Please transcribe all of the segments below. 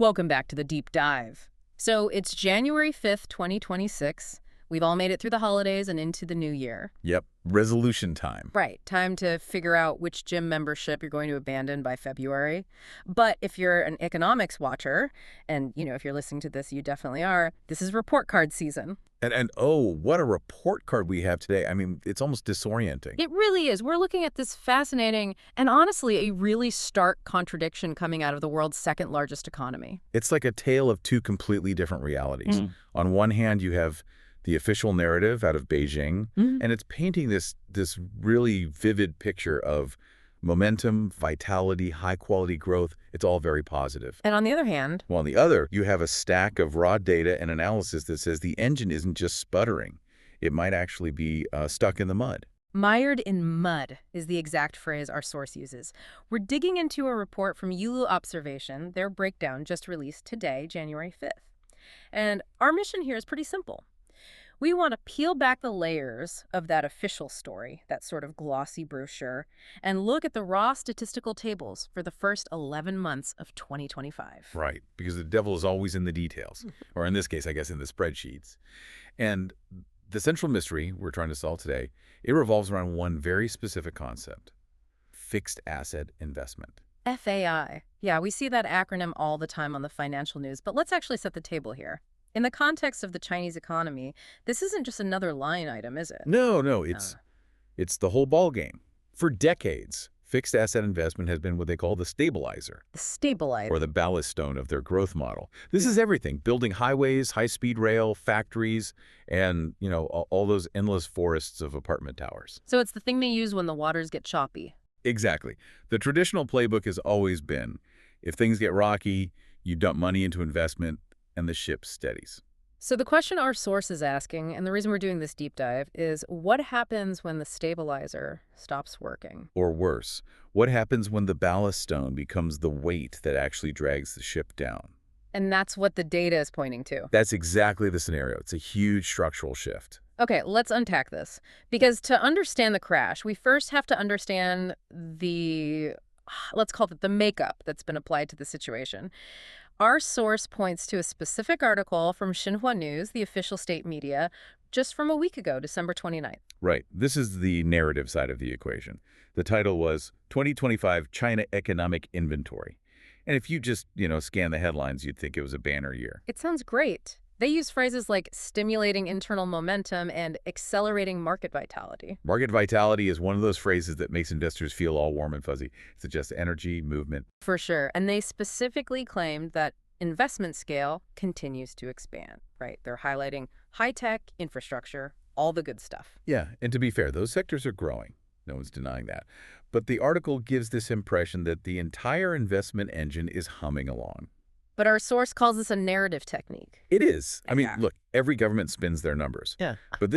Welcome back to the deep dive. So it's January 5th, 2026. We've all made it through the holidays and into the new year. Yep, resolution time. Right, time to figure out which gym membership you're going to abandon by February. But if you're an economics watcher, and if you're listening to this, you definitely are, this is report card season. And oh, what a report card we have today. I mean, it's almost disorienting. It really is. We're looking at this fascinating and honestly a really stark contradiction coming out of the world's second largest economy. It's like a tale of two completely different realities. On one hand, you have the official narrative out of Beijing, and it's painting this really vivid picture of momentum, vitality, high-quality growth. It's all very positive. And on the other hand, Well, on the other, you have a stack of raw data and analysis that says the engine isn't just sputtering. It might actually be stuck in the mud. mired in mud is the exact phrase our source uses. We're digging into a report from Yulu Observation, their breakdown just released today, January 5th. And our mission here is pretty simple. We want to peel back the layers of that official story, that sort of glossy brochure, and look at the raw statistical tables for the first 11 months of 2025. Right, because the devil is always in the details, or in this case, I guess, in the spreadsheets. And the central mystery we're trying to solve today, it revolves around one very specific concept: fixed asset investment. FAI. Yeah, we see that acronym all the time on the financial news, but let's actually set the table here. In the context of the Chinese economy, this isn't just another line item, is it? No, it's the whole ball game. For decades, fixed asset investment has been what they call the stabilizer, The stabilizer. or the ballast stone of their growth model. This is everything: building highways, high-speed rail, factories, and, all those endless forests of apartment towers. So it's the thing they use when the waters get choppy. Exactly. The traditional playbook has always been, if things get rocky, you dump money into investment, and the ship steadies. So the question our source is asking, and the reason we're doing this deep dive, is what happens when the stabilizer stops working? Or worse, what happens when the ballast stone becomes the weight that actually drags the ship down? And that's what the data is pointing to. That's exactly the scenario. It's a huge structural shift. Okay, let's unpack this. Because to understand the crash, we first have to understand let's call it the makeup that's been applied to the situation. Our source points to a specific article from Xinhua News, the official state media, just from a week ago, December 29th. Right. This is the narrative side of the equation. The title was 2025 China Economic Inventory. And if you just, scan the headlines, you'd think it was a banner year. It sounds great. They use phrases like stimulating internal momentum and accelerating market vitality. Market vitality is one of those phrases that makes investors feel all warm and fuzzy. It suggests energy, movement. For sure. And they specifically claimed that investment scale continues to expand, right? They're highlighting high-tech, infrastructure, all the good stuff. Yeah, and to be fair, those sectors are growing. No one's denying that. But the article gives this impression that the entire investment engine is humming along. But our source calls this a narrative technique. It is. I mean, Yeah. look, every government spins their numbers. Yeah. But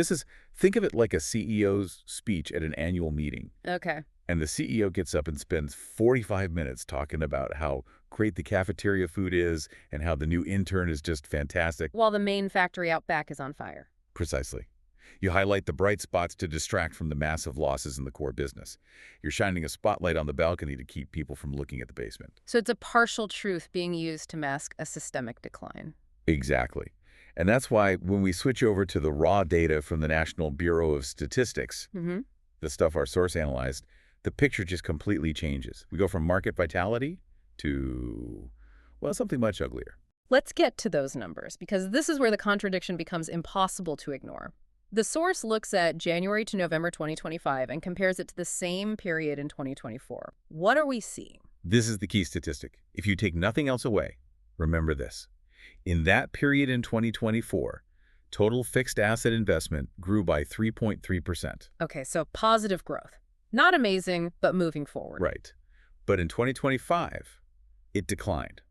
think of it like a CEO's speech at an annual meeting. Okay. And the CEO gets up and spends 45 minutes talking about how great the cafeteria food is and how the new intern is just fantastic. While the main factory out back is on fire. Precisely. You highlight the bright spots to distract from the massive losses in the core business. You're shining a spotlight on the balcony to keep people from looking at the basement. So it's a partial truth being used to mask a systemic decline. Exactly. And that's why when we switch over to the raw data from the National Bureau of Statistics, the stuff our source analyzed, the picture just completely changes. We go from market vitality to, well, something much uglier. Let's get to those numbers, because this is where the contradiction becomes impossible to ignore. The source looks at January to November 2025 and compares it to the same period in 2024. What are we seeing? This is the key statistic. If you take nothing else away, remember this. In that period in 2024, total fixed asset investment grew by 3.3%. Okay, so positive growth. Not amazing, but moving forward. Right. But in 2025, it declined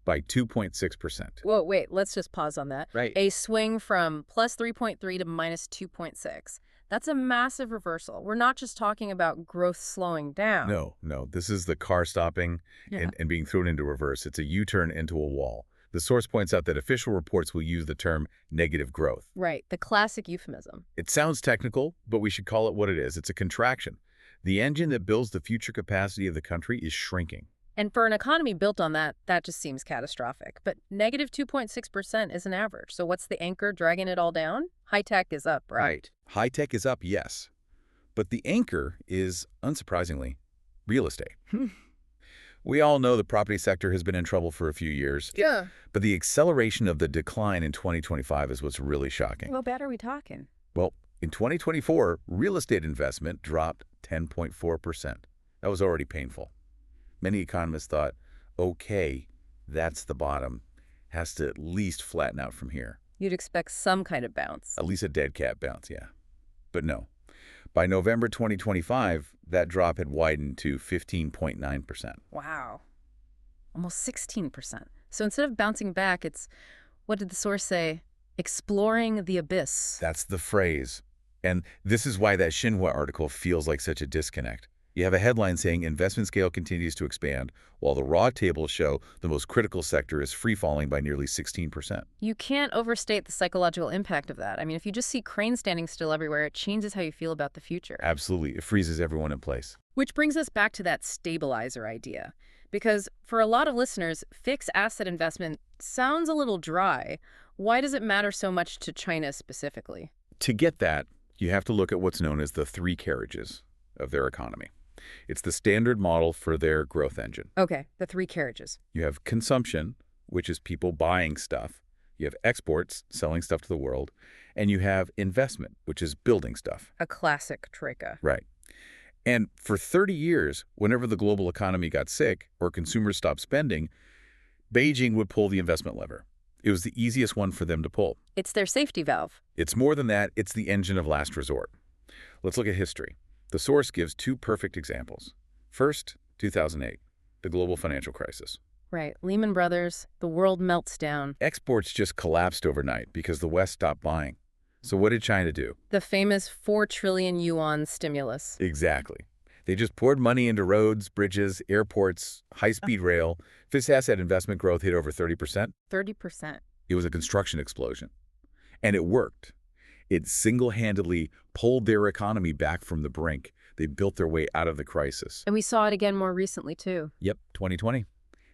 by 2.6%. Whoa, wait, let's just pause on that. Right. A swing from plus 3.3 to minus 2.6. That's a massive reversal. We're not just talking about growth slowing down. No. This is the car stopping and being thrown into reverse. It's a U-turn into a wall. The source points out that official reports will use the term negative growth. Right, the classic euphemism. It sounds technical, but we should call it what it is. It's a contraction. The engine that builds the future capacity of the country is shrinking. And for an economy built on that, that just seems catastrophic. But negative 2.6% is an average. So what's the anchor dragging it all down? High tech is up, right? High tech is up, yes. But the anchor is, unsurprisingly, real estate. We all know the property sector has been in trouble for a few years. Yeah. But the acceleration of the decline in 2025 is what's really shocking. How bad are we talking? Well, in 2024, real estate investment dropped 10.4%. That was already painful. Many economists thought, okay, that's the bottom. Has to at least flatten out from here. You'd expect some kind of bounce. At least a dead cat bounce, yeah. But no. By November 2025, that drop had widened to 15.9%. Wow. Almost 16%. So instead of bouncing back, it's, what did the source say? Exploring the abyss. That's the phrase. And this is why that Xinhua article feels like such a disconnect. You have a headline saying investment scale continues to expand, while the raw tables show the most critical sector is free-falling by nearly 16%. You can't overstate the psychological impact of that. I mean, if you just see cranes standing still everywhere, it changes how you feel about the future. Absolutely. It freezes everyone in place. Which brings us back to that stabilizer idea. Because for a lot of listeners, fixed asset investment sounds a little dry. Why does it matter so much to China specifically? To get that, you have to look at what's known as the three carriages of their economy. It's the standard model for their growth engine. Okay, the three carriages. You have consumption, which is people buying stuff. You have exports, selling stuff to the world. And you have investment, which is building stuff. A classic troika. Right. And for 30 years, whenever the global economy got sick or consumers stopped spending, Beijing would pull the investment lever. It was the easiest one for them to pull. It's their safety valve. It's more than that. It's the engine of last resort. Let's look at history. The source gives two perfect examples. First, 2008, the global financial crisis. Right. Lehman Brothers, the world melts down. Exports just collapsed overnight because the West stopped buying. So what did China do? The famous 4 trillion yuan stimulus. Exactly. They just poured money into roads, bridges, airports, high-speed rail. Fixed asset investment growth hit over 30%. 30%. It was a construction explosion. And it worked. It single-handedly pulled their economy back from the brink. They built their way out of the crisis. And we saw it again more recently, too. Yep, 2020.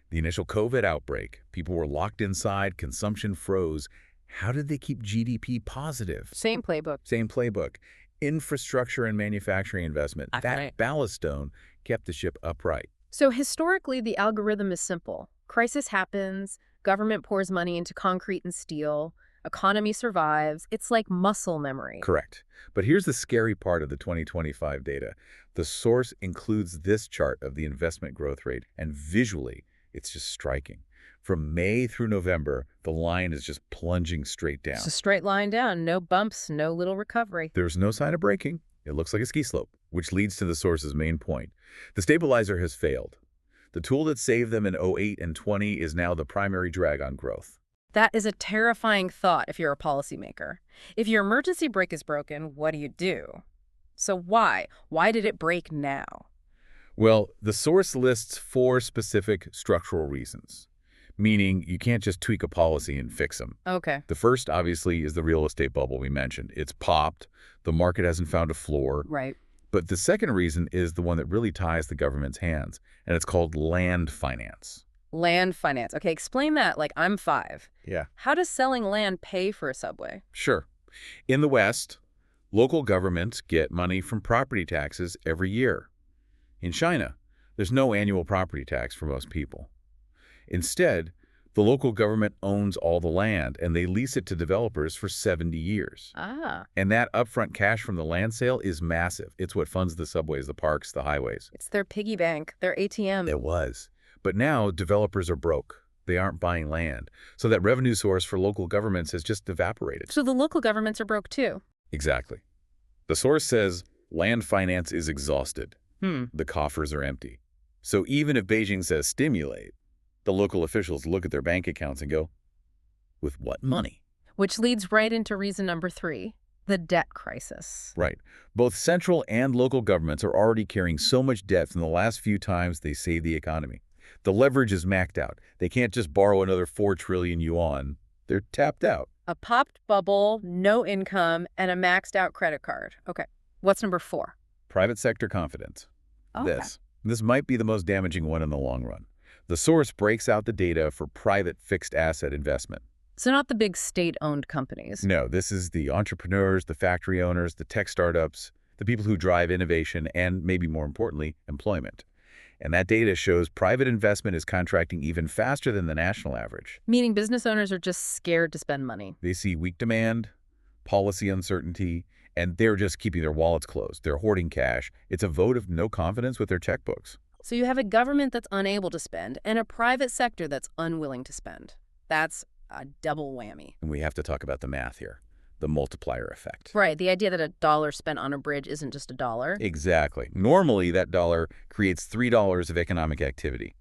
The initial COVID outbreak. People were locked inside, consumption froze. How did they keep GDP positive? Same playbook. Same playbook. Infrastructure and manufacturing investment. That ballast stone kept the ship upright. So historically, the algorithm is simple. Crisis happens, government pours money into concrete and steel, economy survives. It's like muscle memory. Correct. But here's the scary part of the 2025 data. The source includes this chart of the investment growth rate, and visually, it's just striking. From May through November, the line is just plunging straight down. It's a straight line down, no bumps, no little recovery. There's no sign of breaking. It looks like a ski slope, which leads to the source's main point. The stabilizer has failed. The tool that saved them in '08 and '20 is now the primary drag on growth. That is a terrifying thought if you're a policymaker. If your emergency brake is broken, what do you do? So why? Why did it break now? Well, the source lists 4 specific structural reasons, meaning you can't just tweak a policy and fix them. Okay. The first, obviously, is the real estate bubble we mentioned. It's popped. The market hasn't found a floor. Right. But the second reason is the one that really ties the government's hands, and it's called land finance. Land finance. Okay, explain that like I'm 5. Yeah. How does selling land pay for a subway? Sure. In the West, local governments get money from property taxes every year. In China, there's no annual property tax for most people. Instead, the local government owns all the land, and they lease it to developers for 70 years. Ah. And that upfront cash from the land sale is massive. It's what funds the subways, the parks, the highways. It's their piggy bank, their ATM. It was. But now developers are broke. They aren't buying land. So that revenue source for local governments has just evaporated. So the local governments are broke too. Exactly. The source says land finance is exhausted. The coffers are empty. So even if Beijing says stimulate, the local officials look at their bank accounts and go, with what money? Which leads right into reason number 3, the debt crisis. Right. Both central and local governments are already carrying so much debt from the last few times they saved the economy. The leverage is maxed out. They can't just borrow another 4 trillion yuan. They're tapped out. A popped bubble, no income, and a maxed out credit card. Okay. What's number 4? Private sector confidence. Okay. This might be the most damaging one in the long run. The source breaks out the data for private fixed asset investment. So not the big state-owned companies. No, this is the entrepreneurs, the factory owners, the tech startups, the people who drive innovation and, maybe more importantly, employment. And that data shows private investment is contracting even faster than the national average. Meaning business owners are just scared to spend money. They see weak demand, policy uncertainty, and they're just keeping their wallets closed. They're hoarding cash. It's a vote of no confidence with their checkbooks. So you have a government that's unable to spend and a private sector that's unwilling to spend. That's a double whammy. And we have to talk about the math here, the multiplier effect. Right, the idea that a dollar spent on a bridge isn't just a dollar. Exactly. Normally, that dollar creates $3 of economic activity.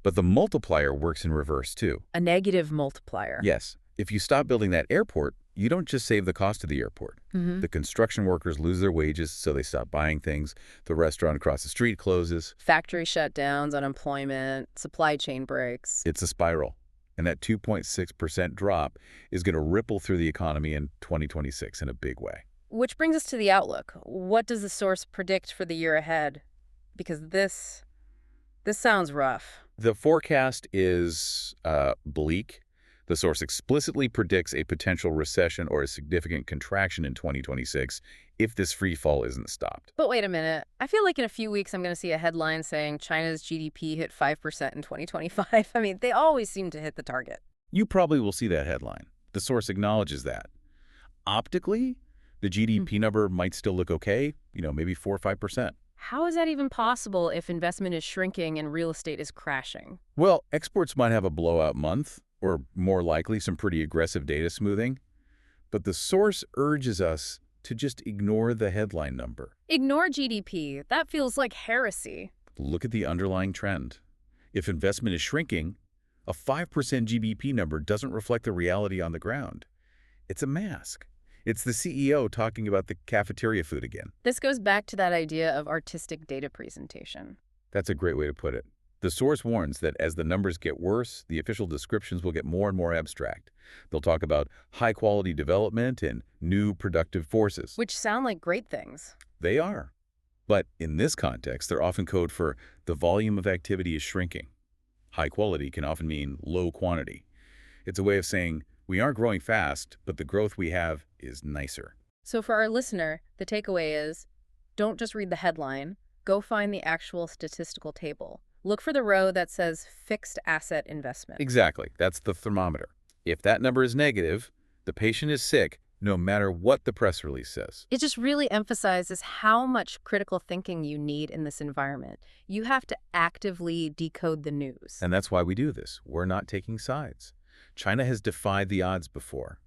But the multiplier works in reverse, too. A negative multiplier. Yes. If you stop building that airport, you don't just save the cost of the airport. The construction workers lose their wages, so they stop buying things. The restaurant across the street closes. Factory shutdowns, unemployment, supply chain breaks. It's a spiral. And that 2.6% drop is going to ripple through the economy in 2026 in a big way. Which brings us to the outlook. What does the source predict for the year ahead? Because this sounds rough. The forecast is bleak. The source explicitly predicts a potential recession or a significant contraction in 2026 if this free fall isn't stopped. But wait a minute. I feel like in a few weeks I'm going to see a headline saying China's GDP hit 5% in 2025. I mean, they always seem to hit the target. You probably will see that headline. The source acknowledges that. Optically, the GDP number might still look okay, maybe 4 or 5%. How is that even possible if investment is shrinking and real estate is crashing? Well, exports might have a blowout month, or more likely some pretty aggressive data smoothing. But the source urges us to just ignore the headline number. Ignore GDP. That feels like heresy. Look at the underlying trend. If investment is shrinking, a 5% GDP number doesn't reflect the reality on the ground. It's a mask. It's the CEO talking about the cafeteria food again. This goes back to that idea of artistic data presentation. That's a great way to put it. The source warns that as the numbers get worse, the official descriptions will get more and more abstract. They'll talk about high-quality development and new productive forces. Which sound like great things. They are. But in this context, they're often code for the volume of activity is shrinking. High quality can often mean low quantity. It's a way of saying we aren't growing fast, but the growth we have is nicer. So for our listener, the takeaway is, don't just read the headline. Go find the actual statistical table. Look for the row that says fixed asset investment. Exactly. That's the thermometer. If that number is negative, the patient is sick, no matter what the press release says. It just really emphasizes how much critical thinking you need in this environment. You have to actively decode the news. And that's why we do this. We're not taking sides. China has defied the odds before.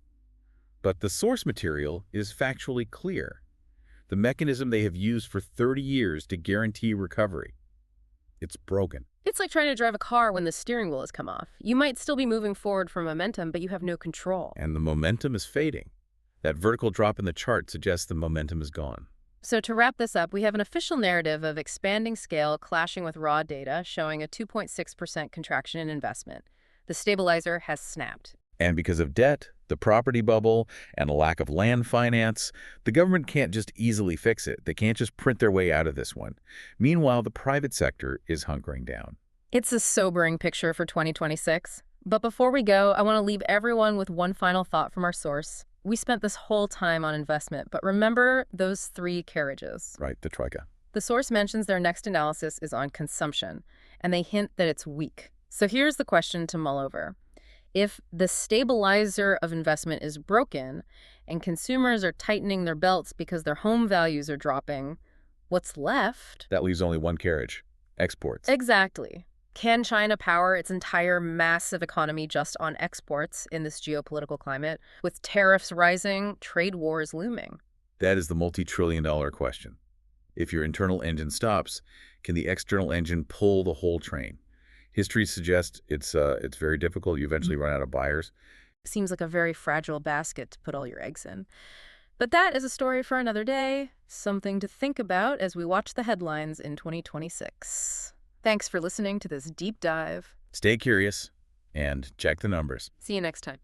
But the source material is factually clear. The mechanism they have used for 30 years to guarantee recovery. It's broken. It's like trying to drive a car when the steering wheel has come off. You might still be moving forward for momentum, but you have no control. And the momentum is fading. That vertical drop in the chart suggests the momentum is gone. So to wrap this up, we have an official narrative of expanding scale clashing with raw data showing a 2.6% contraction in investment. The stabilizer has snapped. And because of debt, the property bubble, and a lack of land finance, the government can't just easily fix it. They can't just print their way out of this one. Meanwhile, the private sector is hunkering down. It's a sobering picture for 2026. But before we go, I want to leave everyone with one final thought from our source. We spent this whole time on investment, but remember those 3 carriages. Right, the troika. The source mentions their next analysis is on consumption, and they hint that it's weak. So here's the question to mull over. If the stabilizer of investment is broken and consumers are tightening their belts because their home values are dropping, what's left? That leaves only one carriage: exports. Exactly. Can China power its entire massive economy just on exports in this geopolitical climate, with tariffs rising, trade wars looming? That is the multi-trillion-dollar question. If your internal engine stops, can the external engine pull the whole train? History suggests it's very difficult. You eventually run out of buyers. Seems like a very fragile basket to put all your eggs in. But that is a story for another day, something to think about as we watch the headlines in 2026. Thanks for listening to this deep dive. Stay curious and check the numbers. See you next time.